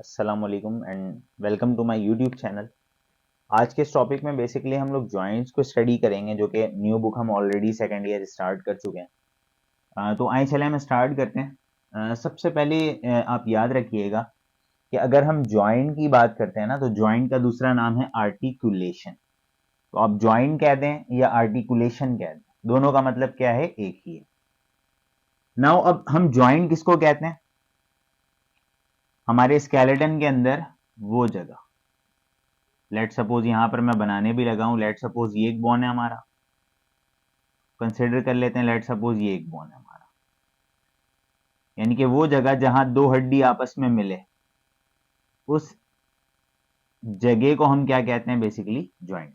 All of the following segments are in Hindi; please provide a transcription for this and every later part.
अस्सलाम वालेकुम and welcome to my YouTube channel. आज के इस टॉपिक में बेसिकली हम लोग जॉइंट्स को स्टडी करेंगे, जो कि न्यू बुक हम ऑलरेडी सेकेंड ईयर स्टार्ट कर चुके हैं। तो आइए चले हम स्टार्ट करते हैं। सबसे पहले आप याद रखिएगा कि अगर हम जॉइंट की बात करते हैं ना, तो जॉइंट का दूसरा नाम है आर्टिकुलेशन। तो आप जॉइंट कह दें या आर्टिकुलेशन कह दें, दोनों का मतलब क्या है, एक ही है। नाउ अब हम जॉइंट किसको कहते हैं? हमारे स्केलेटन के अंदर वो जगह, लेट सपोज यहां पर मैं बनाने भी लगा हूं, लेट सपोज ये एक बोन है हमारा, कंसिडर कर लेते हैं, लेट सपोज ये एक बोन है हमारा, यानी कि वो जगह जहां दो हड्डी आपस में मिले, उस जगह को हम क्या कहते हैं, बेसिकली जॉइंट।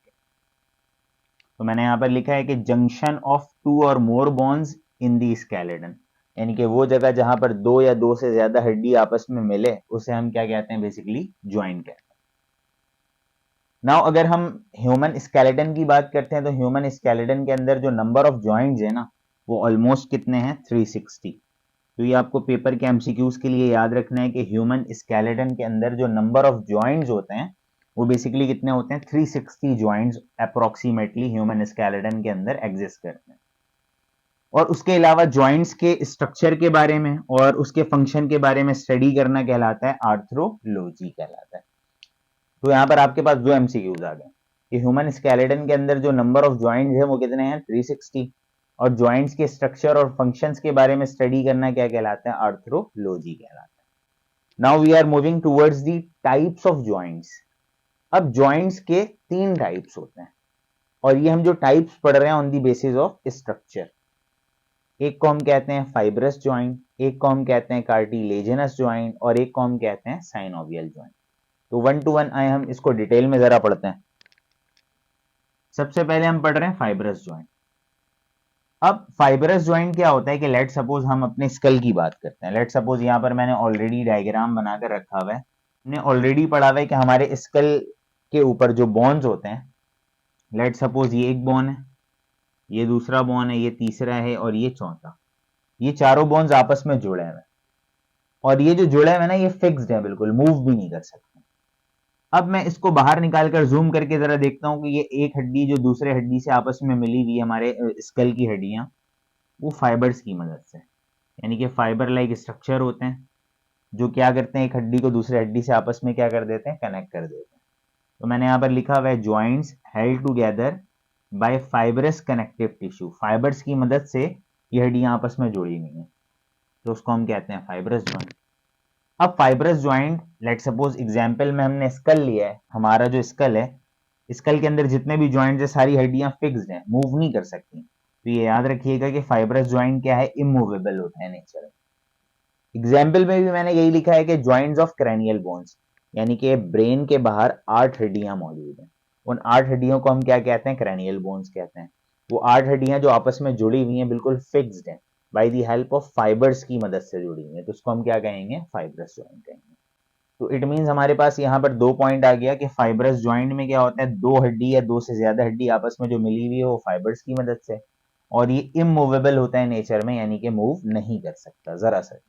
तो मैंने यहां पर लिखा है कि जंक्शन ऑफ टू और मोर बोन्स इन दी स्केलेटन, यानी कि वो जगह जहां पर दो या दो से ज्यादा हड्डी आपस में मिले, उसे हम क्या कहते हैं, बेसिकली जॉइंट कहते हैं। नाउ अगर हम ह्यूमन स्केलेटन की बात करते हैं, तो ह्यूमन स्केलेटन के अंदर जो नंबर ऑफ जॉइंट्स है ना, वो ऑलमोस्ट कितने हैं, 360। तो ये आपको पेपर के एमसीक्यूज के लिए याद रखना है कि ह्यूमन स्केलेटन के अंदर जो नंबर ऑफ जॉइंट्स होते हैं, वो बेसिकली कितने होते हैं, 360 जॉइंट्स अप्रोक्सीमेटली ह्यूमन स्केलेटन के अंदर एग्जिस्ट करते हैं। और उसके अलावा जॉइंट्स के स्ट्रक्चर के बारे में और उसके फंक्शन के बारे में स्टडी करना कहलाता है आर्थ्रोलॉजी कहलाता है। तो यहाँ पर आपके पास दो एमसीक्यूज आ गए कि ह्यूमन स्केलेटन के अंदर जो नंबर ऑफ जॉइंट्स है वो कितने हैं, 360, और जॉइंट्स के स्ट्रक्चर और फंक्शंस के बारे में स्टडी करना क्या कहलाता है, आर्थ्रोलॉजी कहलाता है। Now we are moving towards the types of joints. अब जॉइंट्स के तीन टाइप्स होते हैं, और ये हम जो टाइप्स पढ़ रहे हैं on the basis of structure. एक को हम कहते हैं फाइब्रस जॉइंट, एक को हम कहते हैं कार्टिलेजिनस जॉइंट, और एक को हम कहते हैं साइनोवियल जॉइंट। तो वन टू वन आए हम इसको डिटेल में जरा पढ़ते हैं। सबसे पहले हम पढ़ रहे हैं फाइब्रस जॉइंट। अब फाइब्रस जॉइंट क्या होता है कि लेट सपोज हम अपने स्कल की बात करते हैं। लेट सपोज यहां पर मैंने ऑलरेडी डायग्राम बनाकर रखा हुआ है। हमने ऑलरेडी पढ़ा हुआ है कि हमारे स्कल के ऊपर जो बोन्स होते हैं, लेट सपोज ये एक बोन है, ये दूसरा बोन है, ये तीसरा है, और ये चौथा। ये चारों बोन्स आपस में जुड़े हुए हैं, और ये जो जुड़े हुए हैं ना, ये फिक्स्ड है, बिल्कुल मूव भी नहीं कर सकते। अब मैं इसको बाहर निकालकर जूम करके जरा देखता हूं कि ये एक हड्डी जो दूसरे हड्डी से आपस में मिली हुई है, हमारे स्कल की हड्डियां, वो फाइबर्स की मदद से, यानी कि फाइबर लाइक स्ट्रक्चर होते हैं, जो क्या करते हैं, एक हड्डी को दूसरे हड्डी से आपस में क्या कर देते हैं, कनेक्ट कर देते हैं। तो मैंने यहाँ पर लिखा हुआ है joints held together by fibrous connective tissue. Fibres की मदद से ये हड्डियां आपस में जुड़ी हुई हैं, तो उसको हम कहते हैं फाइबरस जॉइंट। अब fibrous joint, let suppose example में हमने स्कल लिया है, हमारा जो स्कल है, स्कल के अंदर जितने भी जॉइंट्स है, सारी हड्डियां फिक्स्ड हैं, मूव नहीं कर सकती। तो ये याद रखिएगा कि फाइब्रस जॉइंट क्या है, इमूवेबल होता है नेचर में। एग्जाम्पल में भी मैंने यही लिखा है कि जॉइंट्स ऑफ क्रैनियल बोन्स, यानी कि ब्रेन के बाहर 8 हड्डियां मौजूद हैं। उन 8 हड्डियों को हम क्या कहते हैं, क्रैनियल बोन्स कहते हैं। वो 8 हड्डियां जो आपस में जुड़ी हुई हैं, बिल्कुल फिक्स्ड हैं, by the help of fibres की मदद से जुड़ी हुई है, तो उसको हम क्या कहेंगे, फाइब्रस जॉइंट कहेंगे। तो इट मींस हमारे पास यहाँ पर दो पॉइंट आ गया कि फाइब्रस जॉइंट में क्या होता है, दो हड्डी या दो से ज्यादा हड्डी आपस में जो मिली हुई है, वो फाइबर्स की मदद से, और ये इमूवेबल होता है नेचर में, यानी कि मूव नहीं कर सकता जरा सा।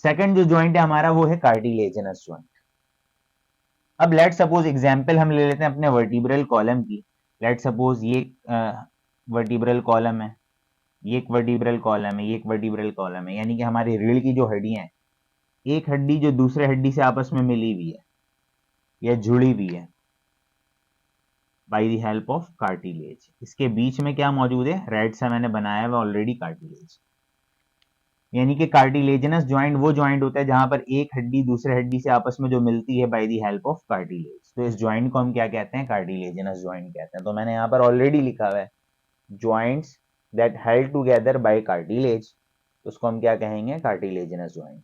सेकंड जो जॉइंट है हमारा, वो है कार्टिलेजिनस जॉइंट। अब लेट सपोज एग्जांपल हम ले लेते हैं अपने वर्टिब्रल कॉलम की। लेट सपोज ये वर्टिब्रल कॉलम है, ये एक वर्टिब्रल कॉलम है, ये एक वर्टिब्रल कॉलम है, यानी कि हमारी रीढ़ की जो हड्डियां हैं, एक हड्डी जो दूसरे हड्डी से आपस में मिली हुई है या जुड़ी हुई है by the help of cartilage. इसके बीच में क्या मौजूद है, रेड सा मैंने बनाया हुआ ऑलरेडी, कार्टिलेज। यानी कि कार्टिलेजिनस जॉइंट वो जॉइंट होता है जहां पर एक हड्डी दूसरे हड्डी से आपस में जो मिलती है by the help of cartilage. तो इस जॉइंट को हम क्या कहते हैं, कार्टिलेजिनस जॉइंट कहते हैं। तो मैंने यहाँ पर ऑलरेडी लिखा हुआ है joints that held together by cartilage, उसको हम क्या कहेंगे, कार्टिलेजिनस जॉइंट।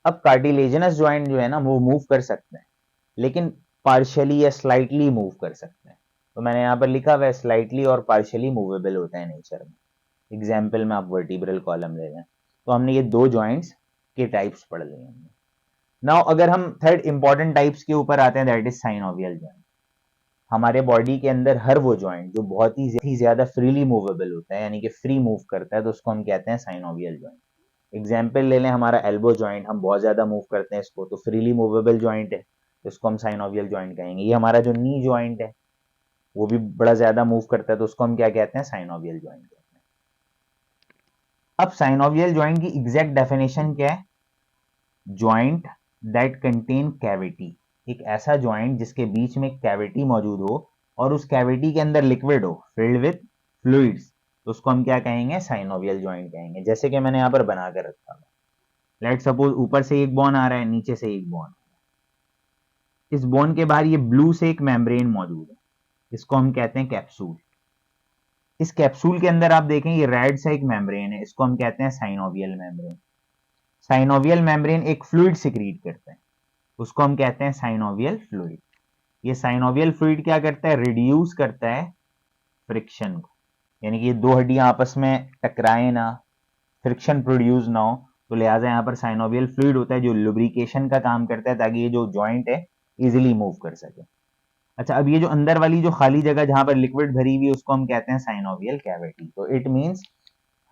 अब कार्टिलेजिनस जॉइंट जो है ना, वो मूव कर सकते हैं, लेकिन पार्शियली या स्लाइटली मूव कर सकते हैं। तो मैंने यहाँ पर लिखा हुआ है स्लाइटली और पार्शियली मूवेबल होता है नेचर में। एग्जाम्पल में आप वर्टिब्रल कॉलम ले लें, तो हमने ये दो जॉइंट्स के टाइप्स पढ़ लिए हमने। नाउ अगर हम थर्ड इंपॉर्टेंट टाइप्स के ऊपर आते हैं, दैट इज साइनोवियल जॉइंट। हमारे बॉडी के अंदर हर वो जॉइंट जो बहुत ही ज्यादा फ्रीली मूवेबल होता है, यानी कि फ्री मूव करता है, तो उसको हम कहते हैं साइनोवियल जॉइंट। एग्जाम्पल ले लें हमारा एल्बो जॉइंट, हम बहुत ज्यादा मूव करते हैं इसको, तो फ्रीली मूवेबल जॉइंट है, तो इसको हम साइनोवियल जॉइंट कहेंगे। ये हमारा जो नी जॉइंट है वो भी बड़ा ज्यादा मूव करता है, तो उसको हम क्या कहते हैं, साइनोवियल जॉइंट कहते हैं। अब साइनोवियल जॉइंट की एग्जैक्ट डेफिनेशन क्या है, जॉइंट दैट कंटेन कैविटी, एक ऐसा जॉइंट जिसके बीच में कैविटी मौजूद हो और उस कैविटी के अंदर लिक्विड हो फिल्ड विथ फ्लूइड्स, तो उसको हम क्या कहेंगे, साइनोवियल जॉइंट कहेंगे। जैसे कि मैंने यहाँ पर बना कर रखा है, लेट सपोज ऊपर से एक बोन आ रहा है, नीचे से एक बोन, इस बोन के बाहर ये ब्लू से एक मेम्ब्रेन मौजूद है, इसको हम कहते हैं कैप्सूल। इस कैप्सूल के अंदर आप देखें ये रेड सा एक मेम्ब्रेन है, इसको हम कहते हैं साइनोवियल मेम्ब्रेन। साइनोवियल मेम्ब्रेन एक फ्लूइड सिक्रीट करता है, उसको हम कहते हैं साइनोवियल फ्लूइड। ये साइनोवियल फ्लूइड क्या करता है, रिड्यूस करता है फ्रिक्शन को, यानी कि ये दो हड्डियां आपस में टकराए ना, फ्रिक्शन प्रोड्यूस ना हो, तो लिहाजा यहाँ पर साइनोवियल फ्लूइड होता है जो लुब्रिकेशन का काम करता है, ताकि ये जो जॉइंट है इजिली मूव कर सके। अच्छा, अब ये जो अंदर वाली जो खाली जगह जहां पर लिक्विड भरी हुई है उसको हम कहते हैं साइनोवियल कैविटी। तो इट मींस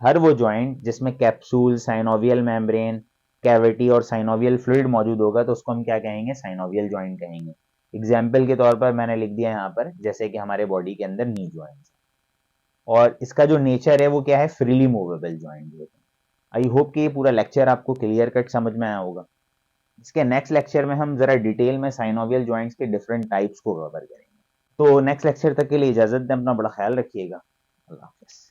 हर वो जॉइंट जिसमें कैप्सूल, साइनोवियल मेम्ब्रेन, कैविटी और साइनोवियल फ्लूइड मौजूद होगा, तो उसको हम क्या कहेंगे, साइनोवियल जॉइंट कहेंगे। एग्जाम्पल के तौर पर मैंने लिख दिया यहाँ पर, जैसे कि हमारे बॉडी के अंदर नी जॉइंट, और इसका जो नेचर है वो क्या है, freely movable joint. I hope कि ये पूरा लेक्चर आपको क्लियर कट समझ में आया होगा। इसके नेक्स्ट लेक्चर में हम जरा डिटेल में साइनोवियल जॉइंट्स के डिफरेंट टाइप्स को कवर करेंगे। तो नेक्स्ट लेक्चर तक के लिए इजाजत दें, अपना बड़ा ख्याल रखिएगा, अल्लाह हाफिज़।